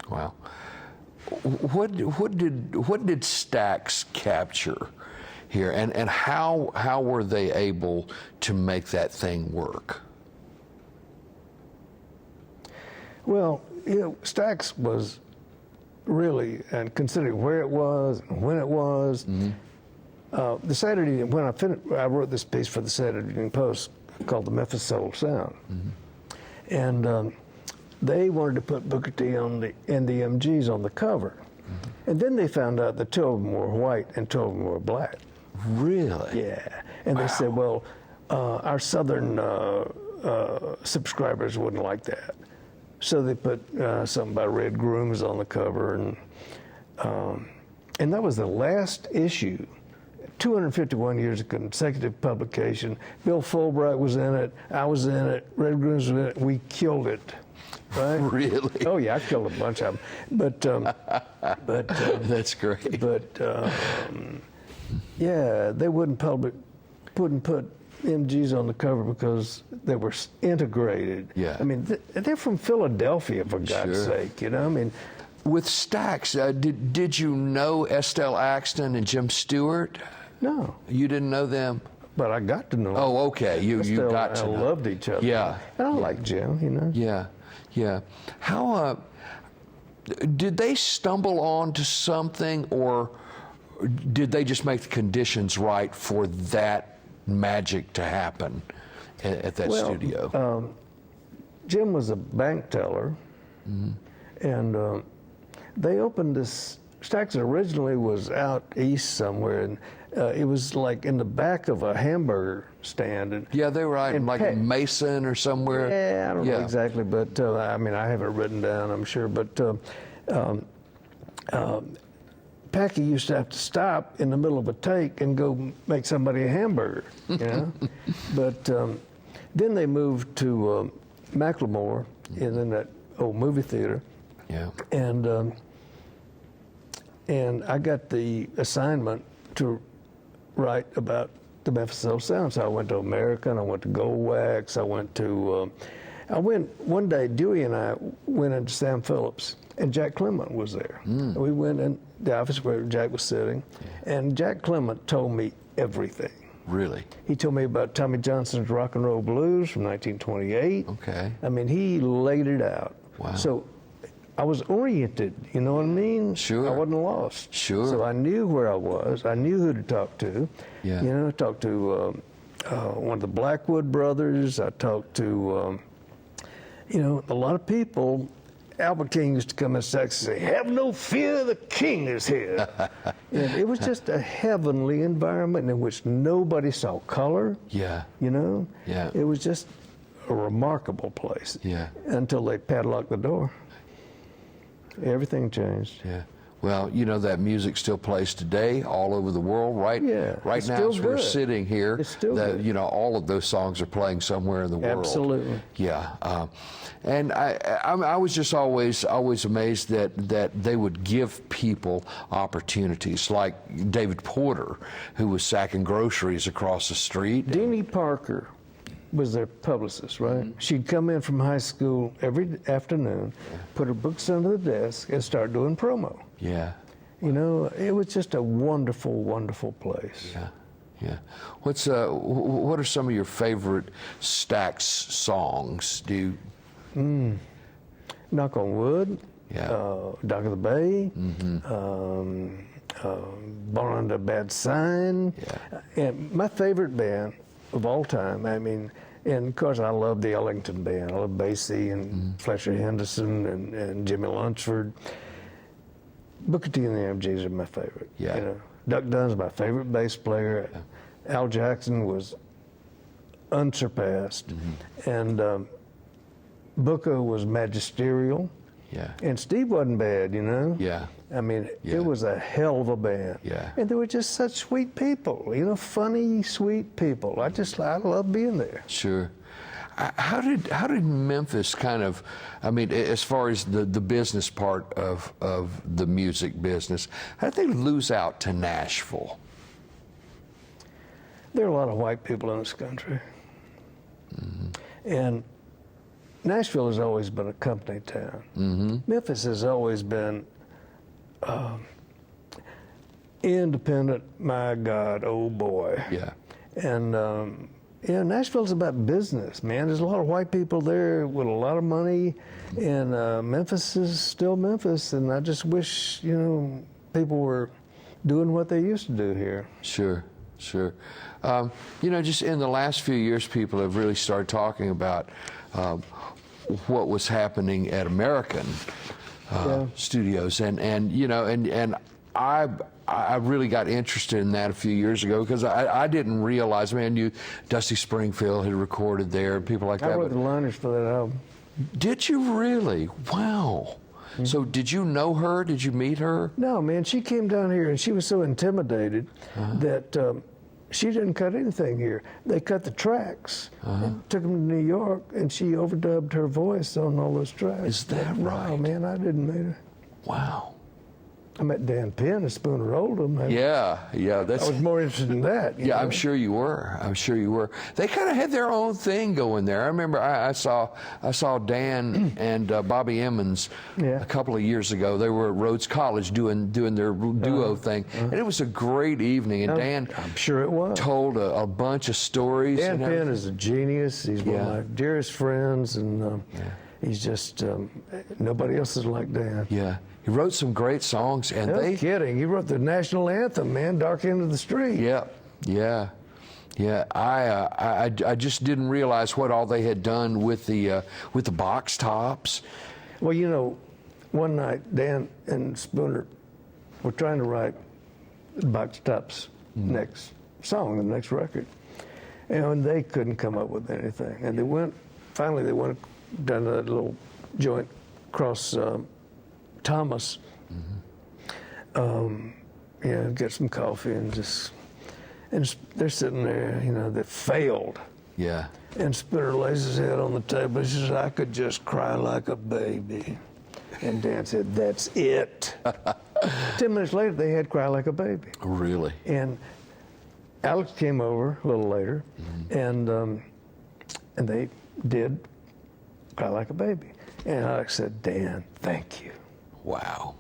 Wow. What did Stax capture here, and how were they able to make that thing work? Well, you know, Stax was really, and considering where it was and when it was, the Saturday, when I wrote this piece for the Saturday Evening Post called The Memphis Soul Sound. And they wanted to put Booker T and the MGs on the cover. And then they found out that 2 of them were white and 2 of them were black. Really? Yeah. And they said, well, our southern subscribers wouldn't like that. So they put something about red grooms on the cover. And that was the last issue. 251 years of consecutive publication. Bill Fulbright was in it. I was in it. Red grooms was in it. We killed it. Right? Really? Oh yeah, I killed a bunch of them. But That's great. But yeah, they wouldn't put MGs on the cover because they were integrated. Yeah. I mean, they're from Philadelphia, for God's Sure. sake. You know, I mean, With Stax, did you know Estelle Axton and Jim Stewart? no, You didn't know them? but I got to know. Oh, okay. You Estelle got and to I know. loved each other. Yeah. And I like Jim. You know. Yeah, yeah. How did they stumble onto something, or did they just make the conditions right for that magic to happen at that studio? Jim was a bank teller, and they opened this. Stax originally was out east somewhere, and it was like in the back of a hamburger stand. And, Yeah, they were and like Pe- in Mason or somewhere. Yeah, I don't know exactly, but I mean, I have it written down, I'm sure. But Packy used to have to stop in the middle of a take and go make somebody a hamburger, you know. But then they moved to Macklemore, in that old movie theater, Yeah. and I got the assignment to write about the Memphis Soul Sound. So I went to American, I went to Gold Wax, I went one day, Dewey and I went into Sam Phillips, and Jack Clement was there. We went in the office where Jack was sitting, and Jack Clement told me everything. Really? He told me about Tommy Johnson's Rock and Roll Blues from 1928. Okay. I mean, he laid it out. Wow. So I was oriented, you know what I mean? Sure. I wasn't lost. Sure. So I knew where I was. I knew who to talk to. Yeah. You know, I talked to one of the Blackwood brothers. I talked to, you know, a lot of people. Albert King used to come in Stax and say, "Have no fear, the king is here." And it was just a heavenly environment in which nobody saw color. Yeah. You know? Yeah. It was just a remarkable place. Yeah. Until they padlocked the door. Everything changed. Yeah. Well, you know, that music still plays today all over the world, right? Yeah, Right it's now, still as we're good. sitting here, It's still good. you know, all of those songs are playing somewhere in the world. Absolutely. Yeah. And I was just always amazed that they would give people opportunities, like David Porter, who was sacking groceries across the street. Deanie Parker was their publicist, right? She'd come in from high school every afternoon, put her books under the desk, and start doing promo. Yeah. You know, it was just a wonderful, wonderful place. Yeah. Yeah. What are some of your favorite Stax songs? Do you? Knock on Wood, Yeah. Dock of the Bay, Born Under a Bad Sign. Yeah. And my favorite band of all time, I mean, and of course I love the Ellington Band. I love Basie and Fletcher Henderson and Jimmy Lunceford. Booker T and the MGs are my favorite. Yeah. You know, Duck Dunn's my favorite bass player. Al Jackson was unsurpassed, and Booker was magisterial, Yeah. and Steve wasn't bad, you know. Yeah. I mean, Yeah. it was a hell of a band. Yeah. And they were just such sweet people, you know, funny, sweet people. I love being there. Sure. How did Memphis kind of, I mean, as far as the business part of the music business, how did they lose out to Nashville? There are a lot of white people in this country. And Nashville has always been a company town. Memphis has always been independent, my God, oh boy. Yeah. And, yeah, Nashville's about business, man. There's a lot of white people there with a lot of money, and Memphis is still Memphis, and I just wish, you know, people were doing what they used to do here. Sure, sure. You know, just in the last few years, people have really started talking about what was happening at American studios, and you know, and I really got interested in that a few years ago because I didn't realize, man, Dusty Springfield had recorded there, people like that. I wrote the liners for that album. Did you really? Wow. So did you know her? Did you meet her? No, man, she came down here and she was so intimidated that she didn't cut anything here. They cut the tracks and took them to New York, and she overdubbed her voice on all those tracks. Is that right? No, man, I didn't meet her. Wow. I met Dan Penn at Spooner Oldham. Yeah, that's. I was more interested in that. you Yeah, know? I'm sure you were. I'm sure you were. They kind of had their own thing going there. I remember I saw Dan and Bobby Emmons a couple of years ago. They were at Rhodes College doing their duo thing, and it was a great evening. And Dan, I'm sure it was. told a bunch of stories. Dan and Penn everything. is a genius. He's one of my dearest friends, and he's just nobody else is like Dan. Yeah, he wrote some great songs, and No they. kidding. He wrote the national anthem, man, "Dark End of the Street." Yeah, yeah. Yeah, I just didn't realize what all they had done with the box tops. Well, you know, one night Dan and Spooner were trying to write Box Top's next song, the next record, and they couldn't come up with anything. And they went down to that little joint across Thomas, get some coffee and they're sitting there, you know, they failed. Yeah. And Spooner lays his head on the table. He says, "I could just cry like a baby." And Dan said, "That's it." 10 minutes later, they had "Cry Like a Baby." Really? And Alex came over a little later, and they did "Cry Like a Baby." And Alex said, "Dan, thank you." Wow.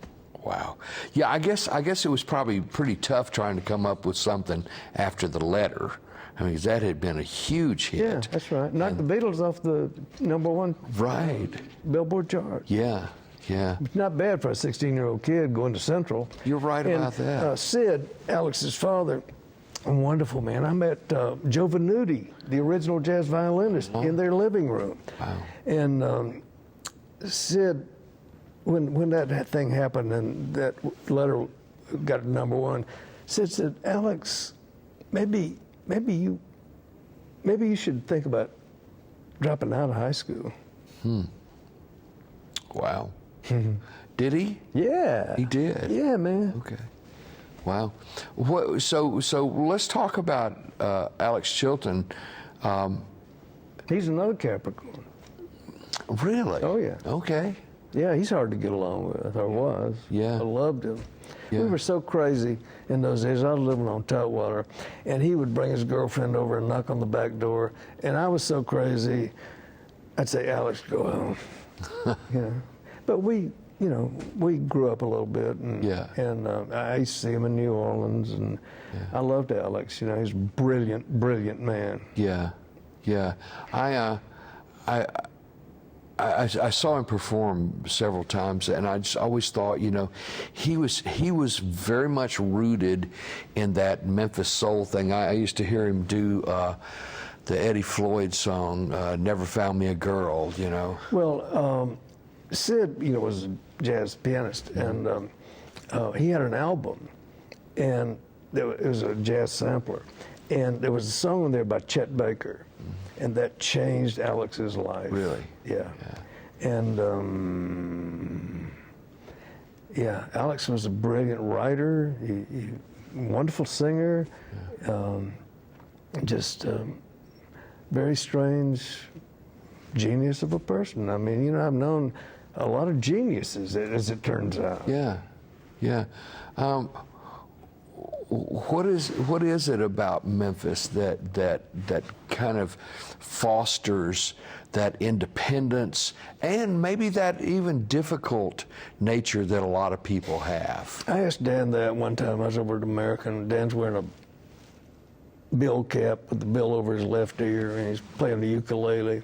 Wow. Yeah, I guess it was probably pretty tough trying to come up with something after The Letter. I mean, 'cause that had been a huge hit. Yeah, that's right. Knocked the Beatles off the #1 Right. Billboard chart. Yeah. Yeah. It's not bad for a 16-year-old kid going to Central. You're right about that. Sid, Alex's father, a wonderful man. I met Joe Venuti, the original jazz violinist, in their living room. Wow. And Sid, when that thing happened and that letter got to #1, Sid said, "Alex, maybe you should think about dropping out of high school." Wow. Did he? Yeah. He did? Yeah, man. Okay. Wow. So let's talk about Alex Chilton. He's another Capricorn. Really? Oh, yeah. Okay. Yeah, he's hard to get along with, or was. Yeah. I loved him. Yeah. We were so crazy in those days. I was living on Tutwater, and he would bring his girlfriend over and knock on the back door, and I was so crazy, I'd say, "Alex, go home." You know. But we grew up a little bit, and I used to see him in New Orleans, and I loved Alex. You know, he's a brilliant, brilliant man. Yeah. Yeah. I saw him perform several times, and I just always thought, you know, he was very much rooted in that Memphis soul thing. I used to hear him do the Eddie Floyd song, "Never Found Me a Girl," you know. Well, Sid, you know, was a jazz pianist, and he had an album, and it was a jazz sampler, and there was a song on there by Chet Baker, and that changed Alex's life. Really? Yeah. And yeah, Alex was a brilliant writer, wonderful singer, just very strange genius of a person. I mean, you know, I've known a lot of geniuses, as it turns out. Yeah, yeah. What is it about Memphis that kind of fosters that independence and maybe that even difficult nature that a lot of people have? I asked Dan that one time. I was over at American. Dan's wearing a bill cap with the bill over his left ear, and he's playing the ukulele.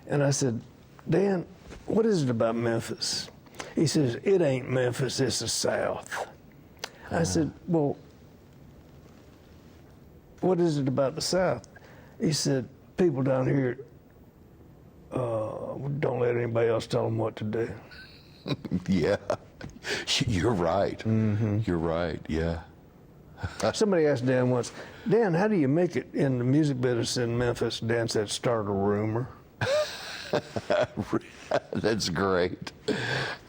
And I said, Dan, what is it about Memphis? He says, it ain't Memphis, it's the South. I said, well, what is it about the South? He said, people down here don't let anybody else tell them what to do. Yeah, you're right. Mm-hmm. You're right, yeah. Somebody asked Dan once, Dan, how do you make it in the music business in Memphis? Dan said, start a rumor. That's great.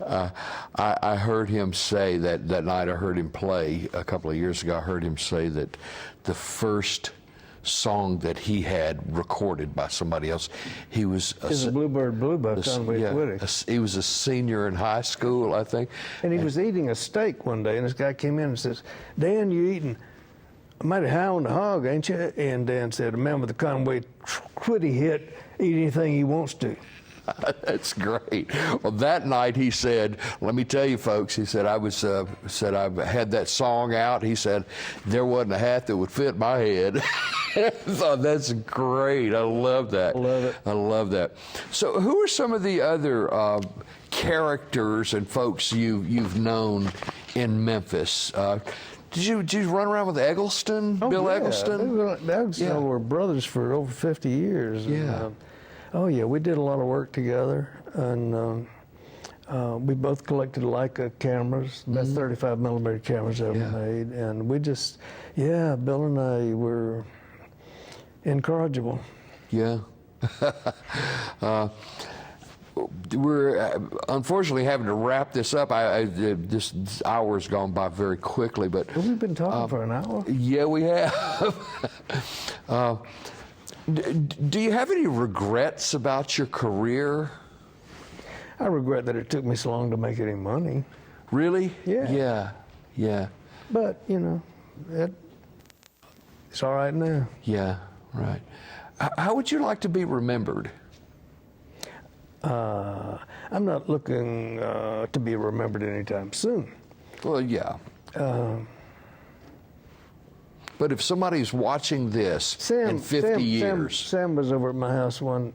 I heard him say that night I heard him play a couple of years ago. I heard him say that the first song that he had recorded by somebody else, he was a Bluebird Blue by Conway Twitty. He was a senior in high school, I think. And he was eating a steak one day, and this guy came in and says, Dan, you eating mighty high on the hog, ain't you? And Dan said, a man with a Conway Twitty hit, eat anything he wants to. That's great. Well, that night he said, let me tell you folks, he said, I had that song out. He said, there wasn't a hat that would fit my head. I thought, that's great. I love that. I love it. I love that. So who are some of the other characters and folks you've known in Memphis? Did you run around with Eggleston, Bill Eggleston? Eggleston were brothers for over 50 years. Yeah. Oh yeah, we did a lot of work together, and we both collected Leica cameras, best 35 millimeter cameras ever made, and we just, Bill and I were incorrigible. Yeah. We're unfortunately having to wrap this up. This hour's gone by very quickly, but we've been talking for an hour. Yeah, we have. Do you have any regrets about your career? I regret that it took me so long to make any money. Really? Yeah. Yeah. But, you know, it's all right now. Yeah, right. How would you like to be remembered? I'm not looking to be remembered anytime soon. Well, yeah. But if somebody's watching this in 50 years... Sam was over at my house one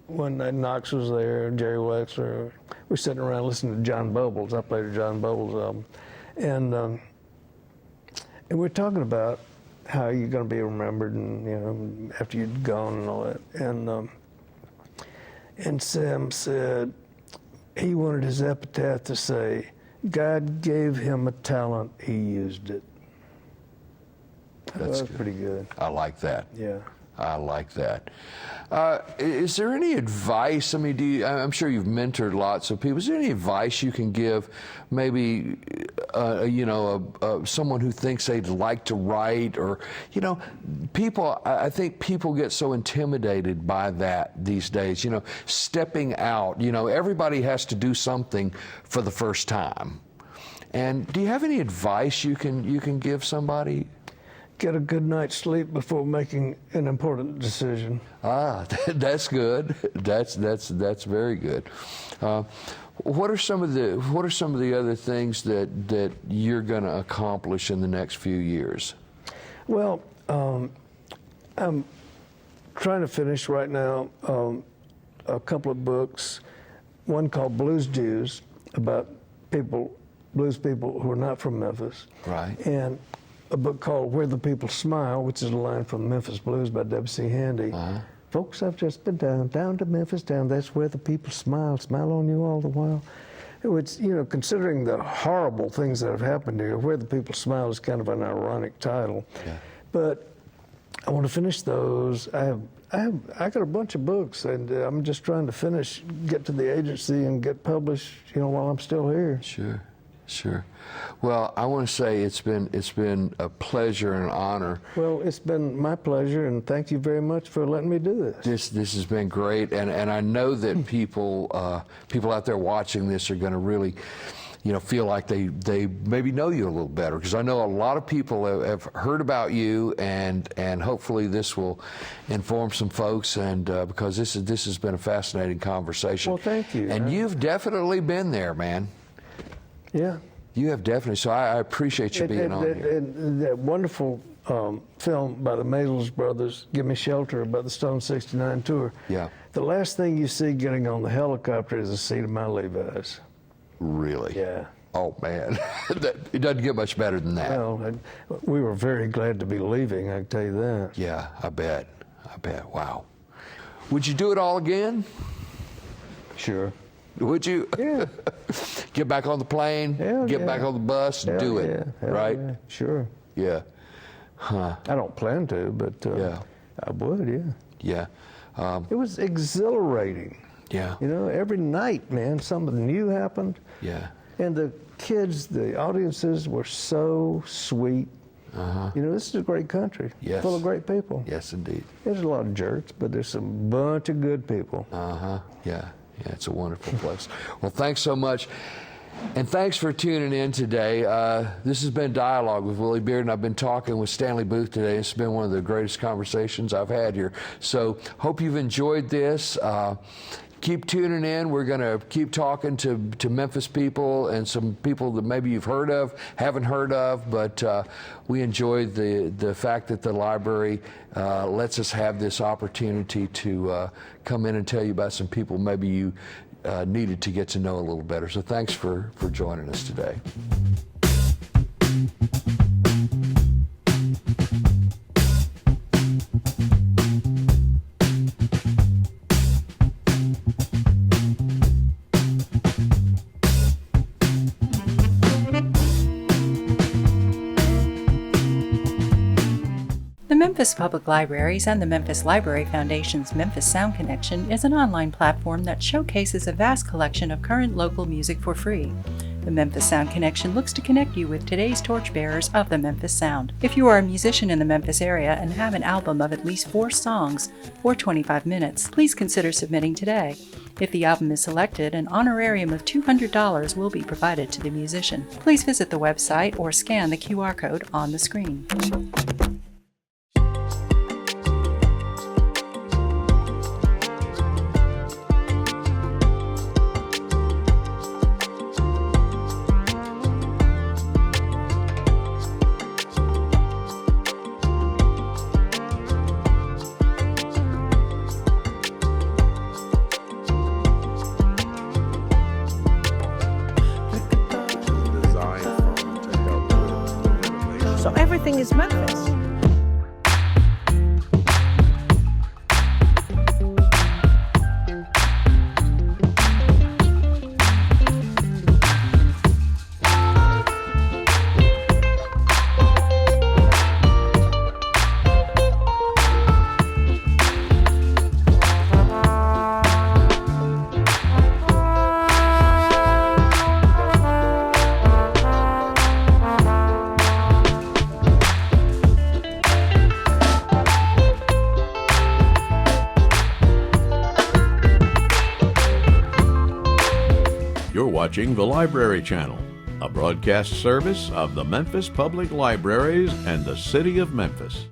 night. Knox was there, Jerry Wexler. We're sitting around listening to John Bubbles. I played a John Bubbles album. And we're talking about how you're going to be remembered, and, you know, after you'd gone and all that. And Sam said he wanted his epitaph to say, God gave him a talent, he used it. That's pretty good. I like that. Yeah. I like that. Is there any advice? I mean, I'm sure you've mentored lots of people. Is there any advice you can give, maybe, someone who thinks they'd like to write, or, you know, people? I think people get so intimidated by that these days. You know, stepping out. You know, everybody has to do something for the first time. And do you have any advice you can give somebody? Get a good night's sleep before making an important decision. That's good. That's very good. What are some of the other things that you're going to accomplish in the next few years? Well, I'm trying to finish right now a couple of books. One called Blues Jews, about blues people who are not from Memphis. Right. And a book called Where the People Smile, which is a line from Memphis Blues by W.C. Handy. Folks, I've just been down to Memphis town. That's where the people smile on you all the while. It's, you know, considering the horrible things that have happened here, Where the People Smile is kind of an ironic title. Yeah. But I want to finish those. I got a bunch of books, and I'm just trying to get to the agency and get published, you know, while I'm still here. Sure, sure. Well, I want to say it's been a pleasure and an honor. Well, it's been my pleasure, and thank you very much for letting me do this. This has been great, and I know that people out there watching this are going to really, you know, feel like they maybe know you a little better, because I know a lot of people have heard about you, and hopefully this will inform some folks, and because this has been a fascinating conversation. Well, thank you. And you've definitely been there, man. Yeah. You have definitely. So I appreciate you being on here. And that wonderful film by the Maysles brothers, Give Me Shelter, about the Stone 69 tour. Yeah. The last thing you see getting on the helicopter is a seat of my Levi's. Really? Yeah. Oh, man. It doesn't get much better than that. Well, we were very glad to be leaving, I can tell you that. Yeah, I bet. Wow. Would you do it all again? Sure. Would you? Yeah. Get back on the plane, get back on the bus, and do it, right? Yeah. Sure. Yeah. Huh. I don't plan to, but I would, yeah. Yeah. It was exhilarating. Yeah. You know, every night, man, something new happened. Yeah. And the kids, the audiences were so sweet. Uh-huh. You know, this is a great country. Yes. Full of great people. Yes, indeed. There's a lot of jerks, but there's a bunch of good people. Uh-huh. Yeah. Yeah, it's a wonderful place. Well, thanks so much. And thanks for tuning in today. This has been Dialogue with Willy Bearden. I've been talking with Stanley Booth today. It's been one of the greatest conversations I've had here. So hope you've enjoyed this. Keep tuning in. We're going to keep talking to Memphis people and some people that maybe you've heard of, haven't heard of, but we enjoyed the fact that the library lets us have this opportunity to come in and tell you about some people maybe you needed to get to know a little better. So thanks for joining us today. The Memphis Public Libraries and the Memphis Library Foundation's Memphis Sound Connection is an online platform that showcases a vast collection of current local music for free. The Memphis Sound Connection looks to connect you with today's torchbearers of the Memphis Sound. If you are a musician in the Memphis area and have an album of at least 4 songs or 25 minutes, please consider submitting today. If the album is selected, an honorarium of $200 will be provided to the musician. Please visit the website or scan the QR code on the screen. So everything is Memphis. You're watching the Library Channel, a broadcast service of the Memphis Public Libraries and the City of Memphis.